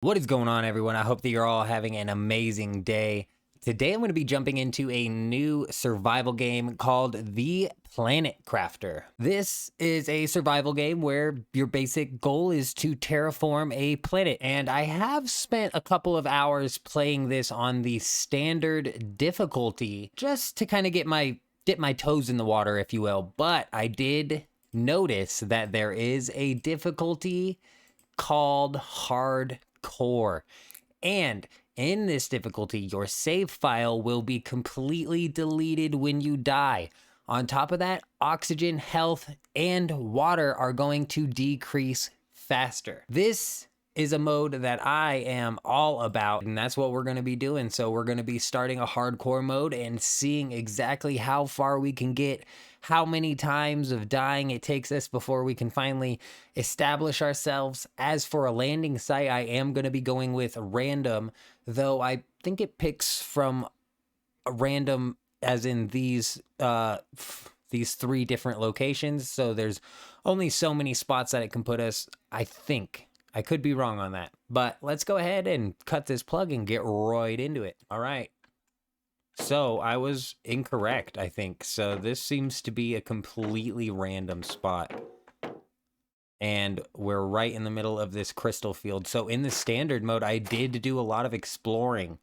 What is going on, everyone? I hope that you're all having an amazing day. Today I'm going to be jumping into a new survival game called The Planet Crafter. This is a survival game where your basic goal is to terraform a planet, and I have spent a couple of hours playing this on the standard difficulty just to kind of dip my toes in the water, if you will. But I did notice that there is a difficulty called hardcore, and in this difficulty your save file will be completely deleted when you die. On top of that, oxygen, health, and water are going to decrease faster. This is a mode that I am all about, and that's what we're going to be doing. So we're going to be starting a hardcore mode and seeing exactly how far we can get, how many times of dying it takes us before we can finally establish ourselves. As for a landing site, I am going to be going with random, though I think it picks from a random as in these three different locations. So there's only so many spots that it can put us, I think. I could be wrong on that, but let's go ahead and cut this plug and get right into it. All right. So I was incorrect, I think. So this seems to be a completely random spot. And we're right in the middle of this crystal field. So in the standard mode, I did do a lot of exploring.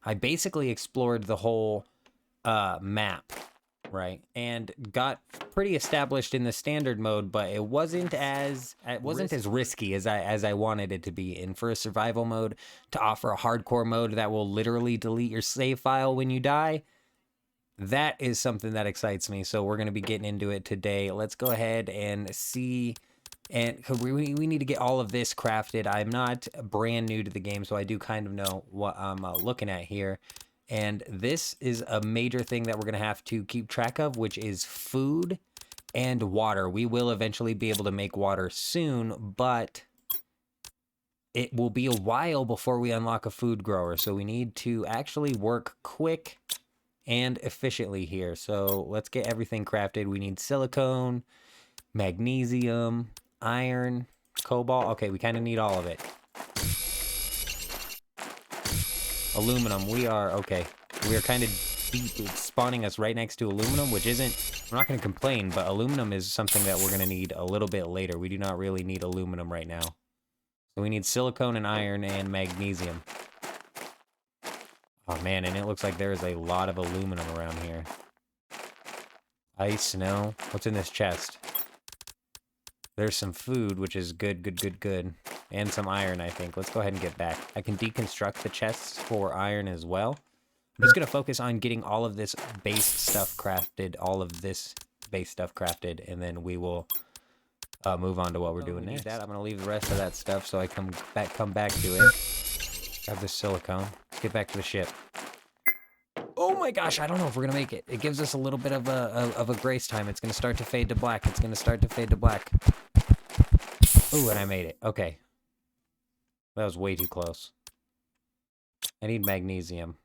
I basically explored the whole map, right? And got pretty established in the standard mode, but it wasn't as risky as I wanted it to be. And for a survival mode to offer a hardcore mode that will literally delete your save file when you die, that is something that excites me. So we're going to be getting into it today. Let's go ahead and see. And we need to get all of this crafted. I'm not brand new to the game, so I do kind of know what I'm looking at here. And this is a major thing that we're going to have to keep track of, which is food and water. We will eventually be able to make water soon, but it will be a while before we unlock a food grower. So we need to actually work quick and efficiently here. So let's get everything crafted. We need silicone, magnesium, iron, cobalt. Okay, we kind of need all of it. Aluminum, we are kind of deep. It's spawning us right next to aluminum, which isn't, I'm not going to complain, but aluminum is something that we're going to need a little bit later. We do not really need aluminum right now. So we need silicone and iron and magnesium. Oh man, and it looks like there is a lot of aluminum around here. Ice, snow. What's in this chest? There's some food, which is good. And some iron, I think. Let's go ahead and get back. I can deconstruct the chests for iron as well. I'm just going to focus on getting all of this base stuff crafted, and then we will move on to what we're doing next. I'm going to leave the rest of that stuff so I come back to it. Grab this silicone. Let's get back to the ship. Oh my gosh, I don't know if we're going to make it. It gives us a little bit of a grace time. It's going to start to fade to black. Ooh, and I made it. Okay. That was way too close. I need magnesium,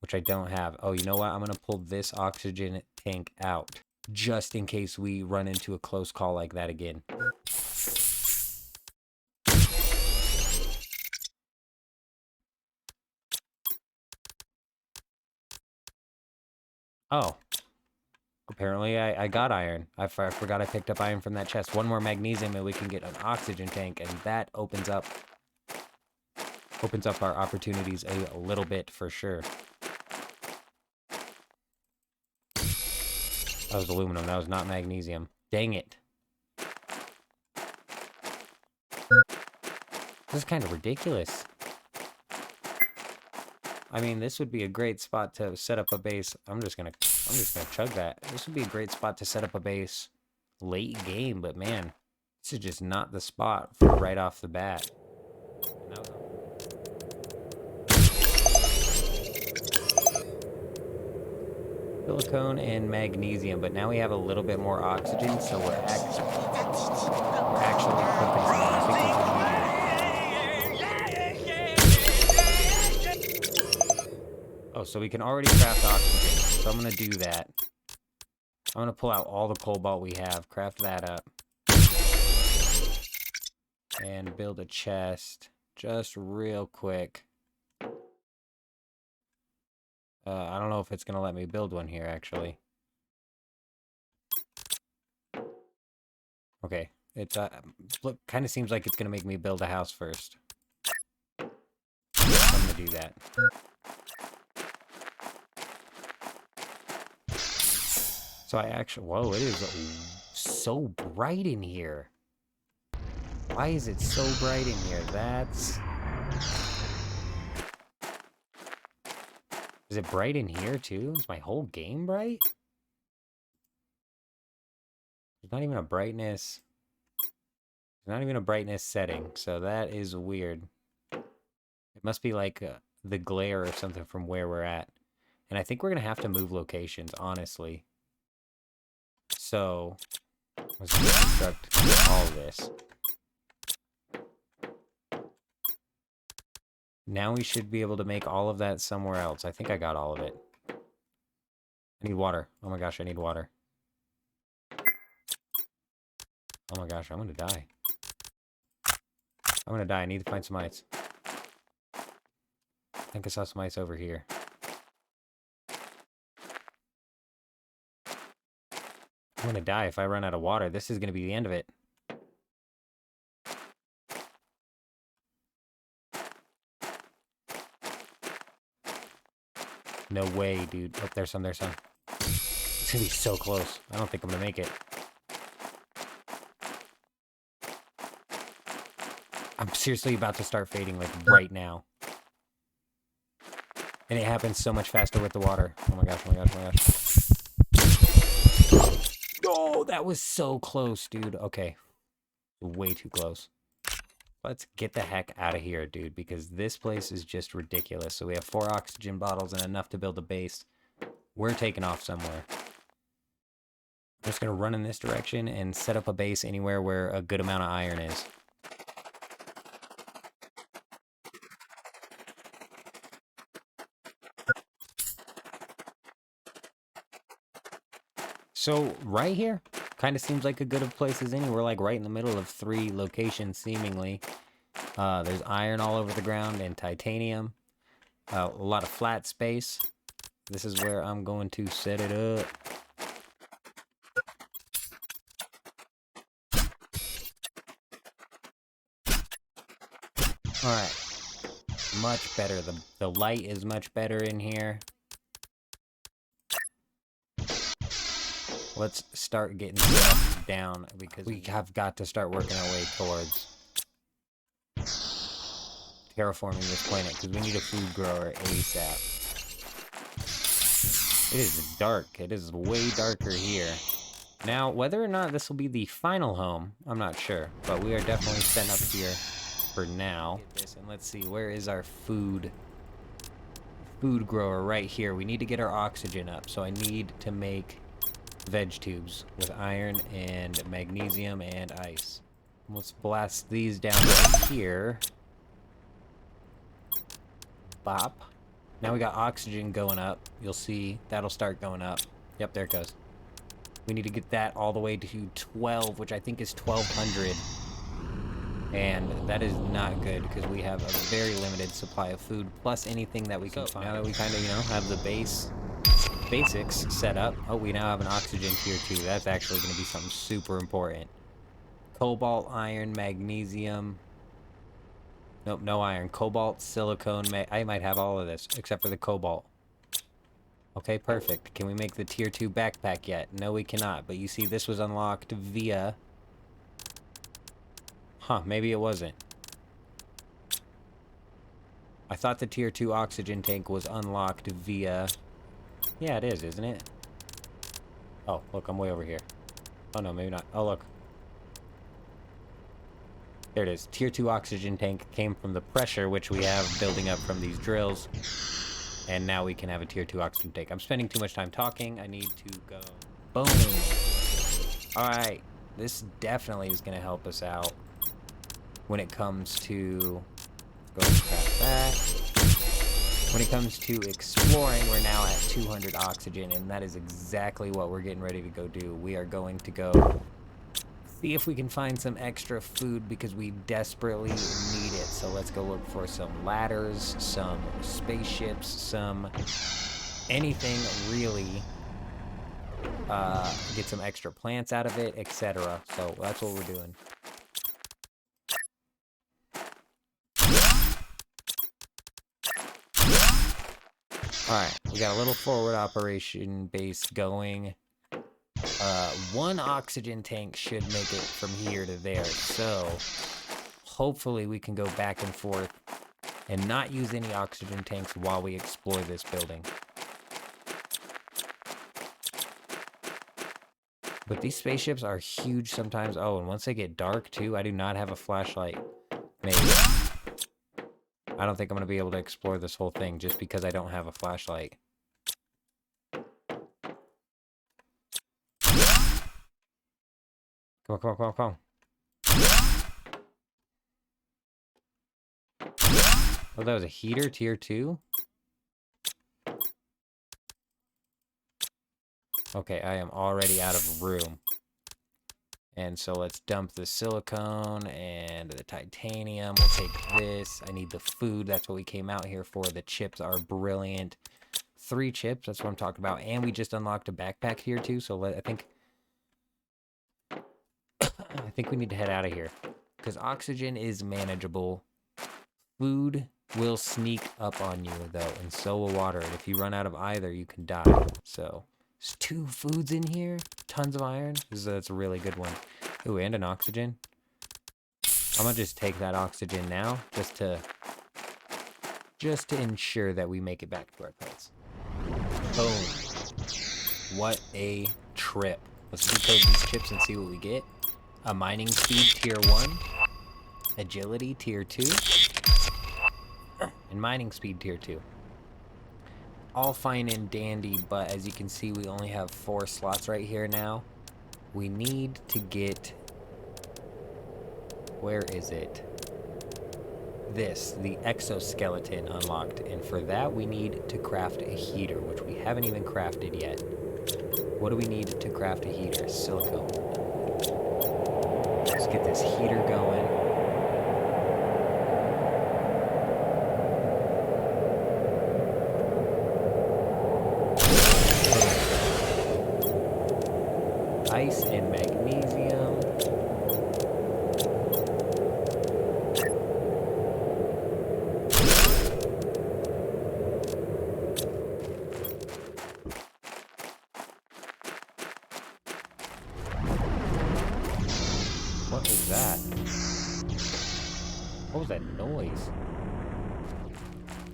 which I don't have. Oh, you know what? I'm going to pull this oxygen tank out just in case we run into a close call like that again. Oh. Apparently, I got iron. I forgot I picked up iron from that chest. One more magnesium and we can get an oxygen tank, and that opens up our opportunities a little bit for sure. That was aluminum. That was not magnesium. Dang it. This is kind of ridiculous. I mean, this would be a great spot to set up a base. I'm just gonna chug that. This would be a great spot to set up a base late game, but man, this is just not the spot for right off the bat. No. Silicone and magnesium, but now we have a little bit more oxygen, so we're actually cooking some. I think this is medium. Oh, so we can already craft oxygen. So I'm going to do that. I'm going to pull out all the cobalt we have, craft that up. and build a chest just real quick. I don't know if it's gonna let me build one here, actually. Okay, it's look, kind of seems like it's gonna make me build a house first. I'm gonna do that. So I actually, whoa, it is so bright in here. Why is it so bright in here? That's... Is it bright in here too? Is my whole game bright? There's not even a brightness. There's not even a brightness setting, so that is weird. It must be like the glare or something from where we're at. And I think we're gonna have to move locations, honestly. So, let's deconstruct all of this. Now we should be able to make all of that somewhere else. I think I got all of it. I need water. Oh my gosh, I need water. Oh my gosh, I'm gonna die. I'm gonna die. I need to find some ice. I think I saw some ice over here. I'm gonna die if I run out of water. This is gonna be the end of it. No way, dude. Oh, there's some, there's some. It's gonna be so close. I don't think I'm gonna make it. I'm seriously about to start fading, like, right now. And it happens so much faster with the water. Oh my gosh, oh my gosh, oh my gosh. Oh, that was so close, dude. Okay. Way too close. Let's get the heck out of here, dude, because this place is just ridiculous. So we have 4 oxygen bottles and enough to build a base. We're taking off somewhere. I'm just going to run in this direction and set up a base anywhere where a good amount of iron is. So, right here, kind of seems like a good of place as any. We're like right in the middle of 3 locations, seemingly. There's iron all over the ground and titanium. A lot of flat space. This is where I'm going to set it up. Alright. Much better. The light is much better in here. Let's start getting stuff down, because we have got to start working our way towards terraforming this planet, because we need a food grower ASAP. It is dark. It is way darker here. Now, whether or not this will be the final home, I'm not sure, but we are definitely setting up here for now. Get this, and let's see, where is our food grower? Right here. We need to get our oxygen up, so I need to make veg tubes with iron and magnesium and ice. Let's blast these down right here. Bop. Now we got oxygen going up. You'll see that'll start going up. Yep, there it goes. We need to get that all the way to 12, which I think is 1200. And that is not good because we have a very limited supply of food, plus anything that we can find. Now that we kind of, you know, have the basics set up. Oh, we now have an oxygen tier 2. That's actually going to be something super important. Cobalt, iron, magnesium. Nope, no iron. Cobalt, silicone. I might have all of this, except for the cobalt. Okay, perfect. Can we make the tier 2 backpack yet? No, we cannot. But you see, this was unlocked via... Huh, maybe it wasn't. I thought the tier 2 oxygen tank was unlocked via... Yeah, it is, isn't it? Oh, look, I'm way over here. Oh, no, maybe not. Oh, look. There it is. Tier 2 oxygen tank came from the pressure, which we have building up from these drills. And now we can have a tier 2 oxygen tank. I'm spending too much time talking. I need to go. Boom. Alright. This definitely is going to help us out when it comes to... Go and craft that. When it comes to exploring, we're now at 200 oxygen, and that is exactly what we're getting ready to go do. We are going to go see if we can find some extra food because we desperately need it. So let's go look for some ladders, some spaceships, some anything really. Get some extra plants out of it, etc. So that's what we're doing. Alright, we got a little forward operation base going. One oxygen tank should make it from here to there, so hopefully we can go back and forth and not use any oxygen tanks while we explore this building. But these spaceships are huge sometimes. Oh, and once they get dark too, I do not have a flashlight. Maybe. I don't think I'm going to be able to explore this whole thing just because I don't have a flashlight. Come on, come on, come on, come on. Oh, that was a heater, tier 2? Okay, I am already out of room. And so let's dump the silicone and the titanium. We'll take this. I need the food. That's what we came out here for. The chips are brilliant. 3 chips, that's what I'm talking about. And we just unlocked a backpack here too, so I think we need to head out of here. Because oxygen is manageable. Food will sneak up on you though, and so will water. And if you run out of either, you can die. So there's 2 foods in here. Tons of iron. That's a really good one. Ooh, and an oxygen. I'm gonna just take that oxygen now, just to ensure that we make it back to our place. Boom. What a trip. Let's decode these chips and see what we get. A mining speed tier 1. Agility tier 2. And mining speed tier 2. All fine and dandy, but as you can see, we only have 4 slots right here now. We need to get... Where is it? This, the exoskeleton unlocked. And for that, we need to craft a heater, which we haven't even crafted yet. What do we need to craft a heater? Silicone. Let's get this heater going. Ice and magnesium. What was that? What was that noise?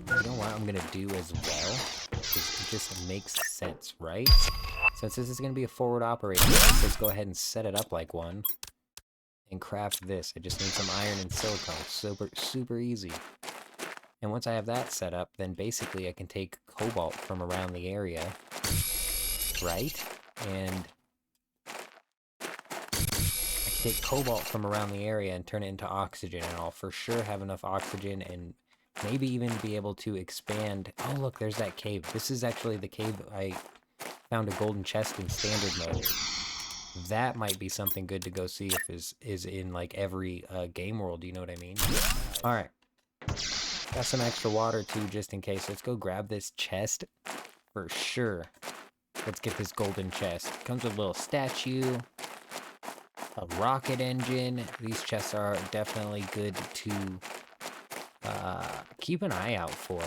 You know what I'm gonna do as well? It just makes sense, right? Since this is going to be a forward operating base, let's go ahead and set it up like one. And craft this. I just need some iron and silicone. Super easy. And once I have that set up, then basically I can take cobalt from around the area. Right? And I can take cobalt from around the area and turn it into oxygen. And I'll for sure have enough oxygen and maybe even be able to expand. Oh, look, there's that cave. This is actually the cave I... found a golden chest in standard mode. That might be something good to go see if is in like every game world, you know what I mean? Alright. Got some extra water too, just in case. Let's go grab this chest for sure. Let's get this golden chest. Comes with a little statue, a rocket engine. These chests are definitely good to keep an eye out for.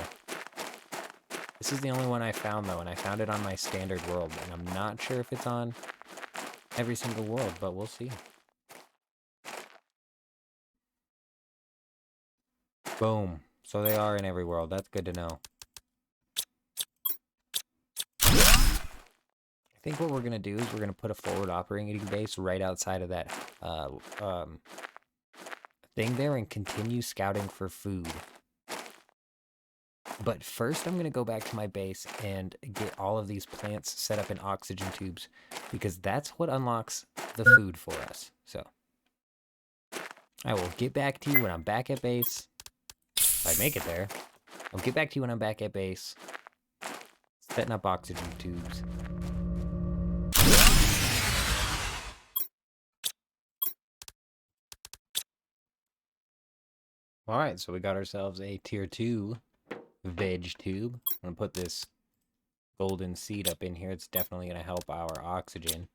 This is the only one I found, though, and I found it on my standard world, and I'm not sure if it's on every single world, but we'll see. Boom. So they are in every world. That's good to know. I think what we're going to do is we're going to put a forward operating base right outside of that thing there and continue scouting for food. But first, I'm going to go back to my base and get all of these plants set up in oxygen tubes, because that's what unlocks the food for us. So, I will get back to you when I'm back at base. If I make it there, I'll get back to you when I'm back at base, setting up oxygen tubes. Alright, so we got ourselves a tier 2 veg tube. I'm gonna put this golden seed up in here. It's definitely gonna help our oxygen.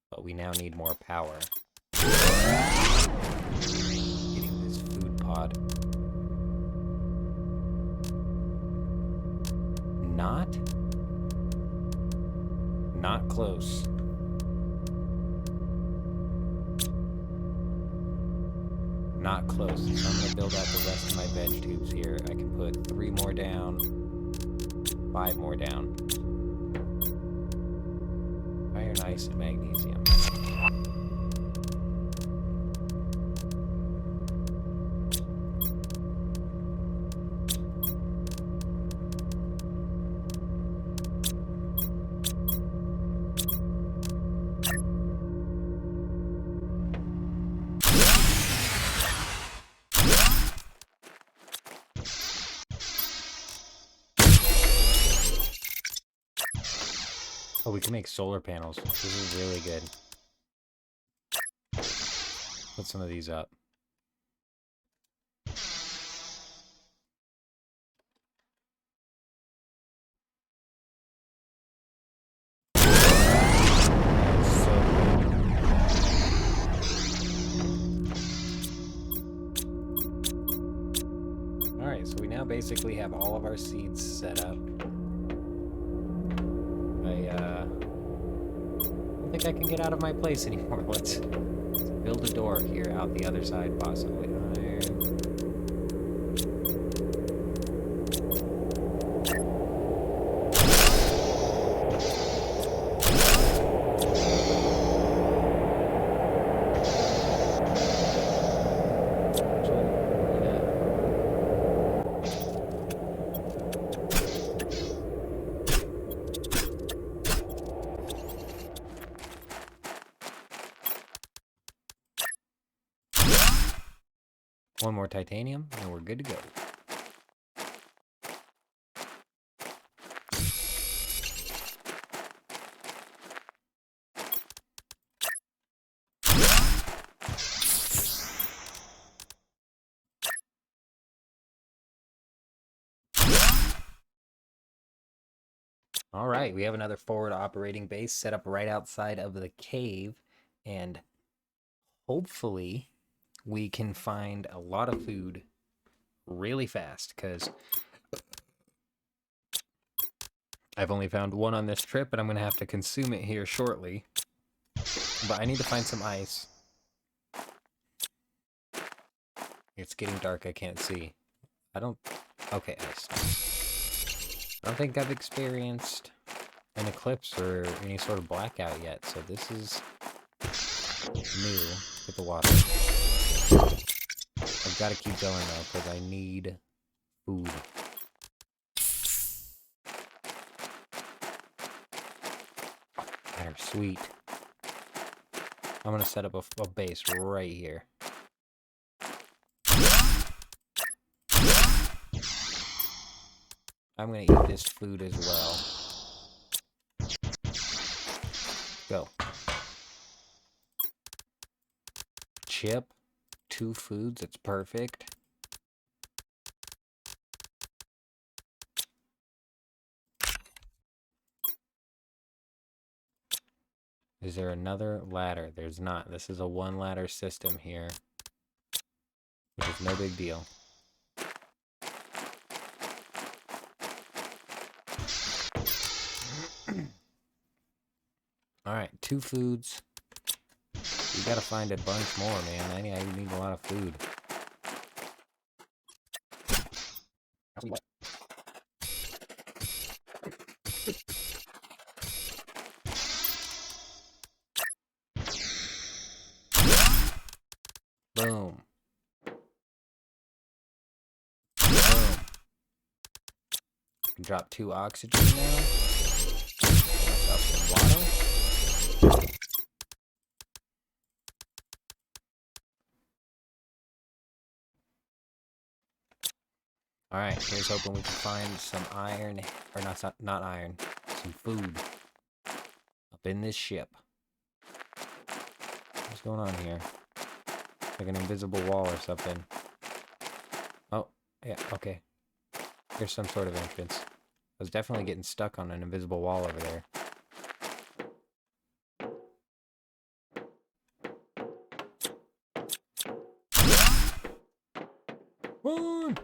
But we now need more power. Getting this food pod. Not close. Not close. So I'm going to build out the rest of my veg tubes here. I can put 3 more down, 5 more down. Iron, ice, and magnesium. Oh, we can make solar panels. This is really good. Put some of these up. Alright, so we now basically have all of our seeds set up. I don't think I can get out of my place anymore. Let's build a door here out the other side, possibly. One more titanium, and we're good to go. All right, we have another forward operating base set up right outside of the cave, and hopefully we can find a lot of food really fast, because I've only found one on this trip, and I'm going to have to consume it here shortly. But I need to find some ice. It's getting dark, I can't see. Okay, ice. I don't think I've experienced an eclipse or any sort of blackout yet, so this is new. Get the water. I've got to keep going though, because I need food. They're sweet. I'm going to set up a base right here. I'm going to eat this food as well. Go. Chip. 2 foods, it's perfect. Is there another ladder? There's not. This is a 1 ladder system here, which is no big deal. Alright, 2 foods. We gotta find a bunch more, man. I need a lot of food. Boom. Boom. Drop 2 oxygen now. Drop some water. Alright, here's hoping we can find some iron, or not iron, some food up in this ship. What's going on here? Like an invisible wall or something. Oh, yeah, okay. Here's some sort of entrance. I was definitely getting stuck on an invisible wall over there. Run!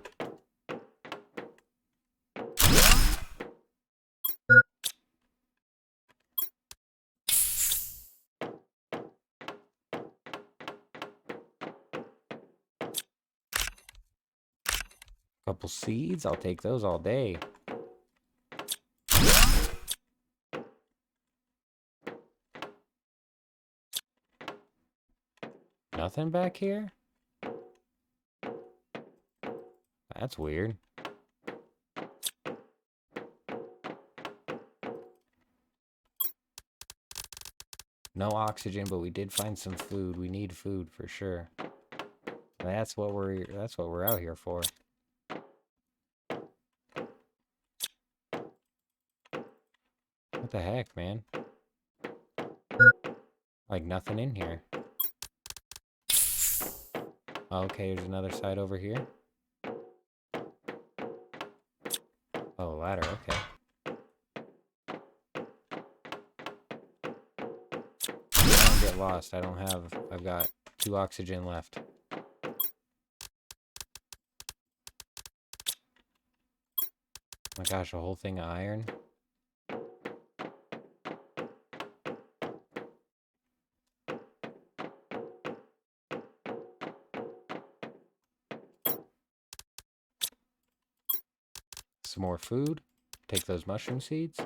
Couple seeds, I'll take those all day. Nothing back here? That's weird. No oxygen, but we did find some food. We need food for sure. That's what we're out here for. What the heck, man? Like nothing in here. Okay, there's another side over here. Oh, ladder, okay. Don't get lost. I've got 2 oxygen left. Oh my gosh, a whole thing of iron. Some more food. Take those mushroom seeds.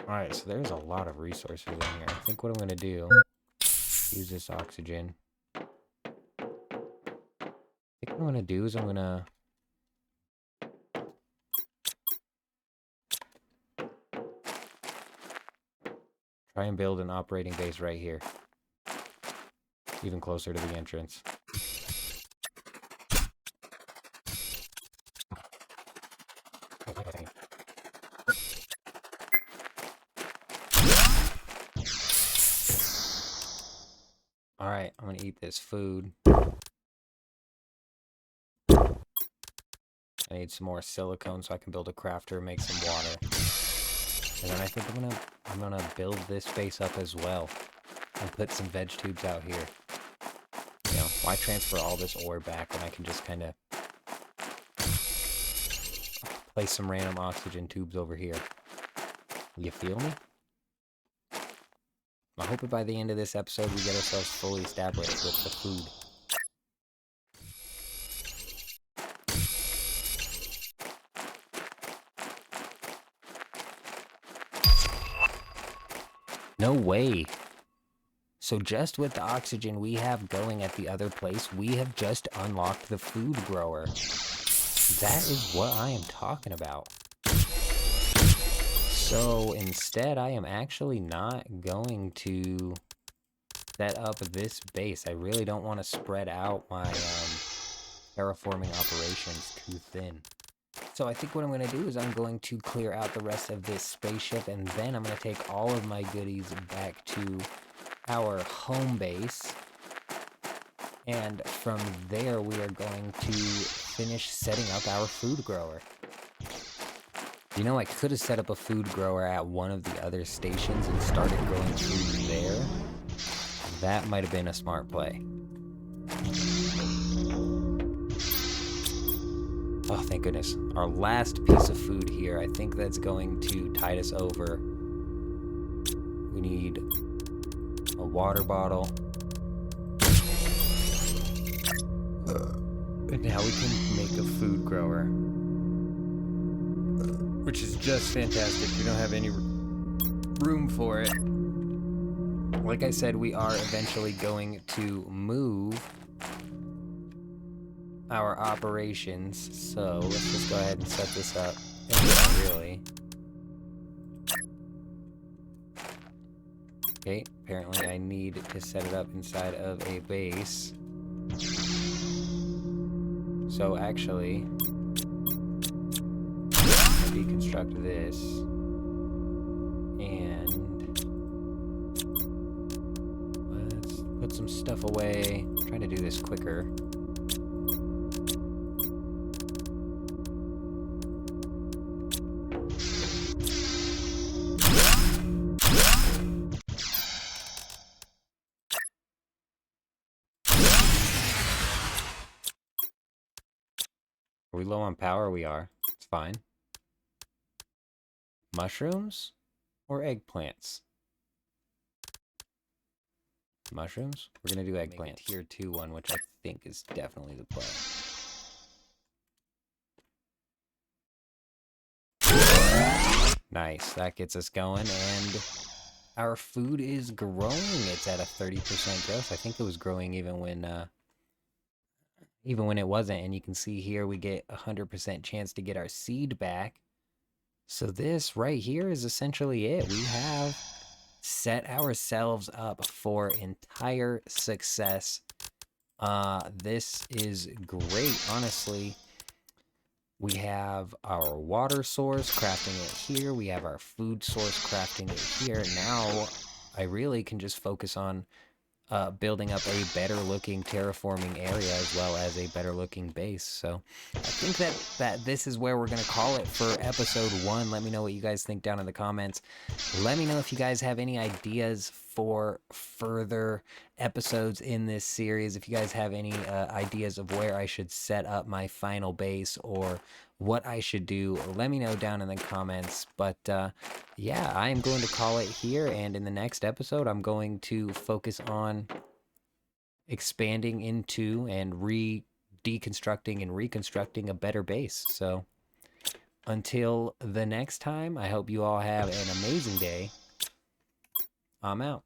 Alright, so there's a lot of resources in here. I think what I'm going to do, use this oxygen. I think what I'm going to do is I'm going to try and build an operating base right here. Even closer to the entrance. Okay. Alright, I'm gonna eat this food. I need some more silicone so I can build a crafter and make some water. And then I think I'm gonna build this base up as well. And put some veg tubes out here. You know, why transfer all this ore back when I can just kinda place some random oxygen tubes over here. You feel me? I hope that by the end of this episode we get ourselves fully established with the food. No way. So just with the oxygen we have going at the other place, we have just unlocked the food grower. That is what I am talking about. So instead, I am actually not going to set up this base. I really don't want to spread out my terraforming operations too thin. So I think what I'm going to do is I'm going to clear out the rest of this spaceship, and then I'm going to take all of my goodies back to our home base. And from there, we are going to finish setting up our food grower. You know, I could have set up a food grower at one of the other stations and started growing food there. That might have been a smart play. Oh, thank goodness. Our last piece of food here, I think that's going to tide us over. We need a water bottle. And now we can make a food grower. Which is just fantastic. We don't have any room for it. Like I said, we are eventually going to move our operations. So let's just go ahead and set this up. Not really. Okay, apparently I need to set it up inside of a base. So actually, deconstruct this, and some stuff away. Try to do this quicker. Are we low on power? We are. It's fine. Mushrooms or eggplants? Mushrooms? We're gonna do eggplant. Tier 2 one, which I think is definitely the play. Nice, that gets us going, and our food is growing. It's at a 30% growth. I think it was growing even when it wasn't, and you can see here we get 100% chance to get our seed back. So this right here is essentially it. We have set ourselves up for entire success. This is great, honestly. We have our water source, crafting it here. We have our food source, crafting it here. Now I really can just focus on building up a better looking terraforming area as well as a better looking base. So I think that this is where we're going to call it for episode 1. Let me know what you guys think down in the comments. Let me know if you guys have any ideas for further episodes in this series. If you guys have any ideas of where I should set up my final base or what I should do, let me know down in the comments. But yeah, I am going to call it here, and in the next episode I'm going to focus on expanding into and deconstructing and reconstructing a better base. So until the next time, I hope you all have an amazing day. I'm out.